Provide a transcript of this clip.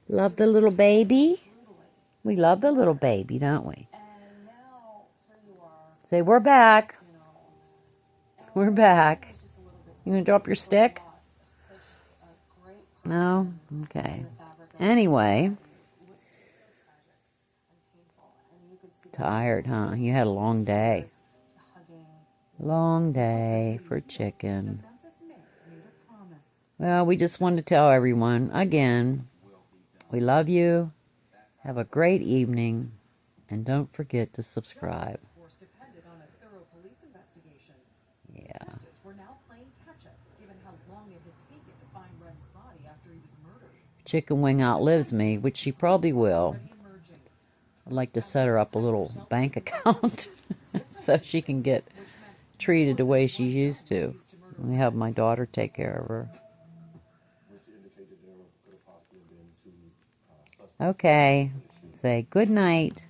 Love the little baby? We love the little baby, don't we? Say, we're back. We're back. You gonna drop your stick? No? Okay. Anyway. Tired, huh? You had a long day. Long day for chicken. Well, we just wanted to tell everyone, again, we love you. Have a great evening. And don't forget to subscribe. Yeah. Chicken Wing outlives me, which she probably will. I'd like to set her up a little bank account so she can get treated the way she's used to. We have my daughter take care of her. Okay. Say good night.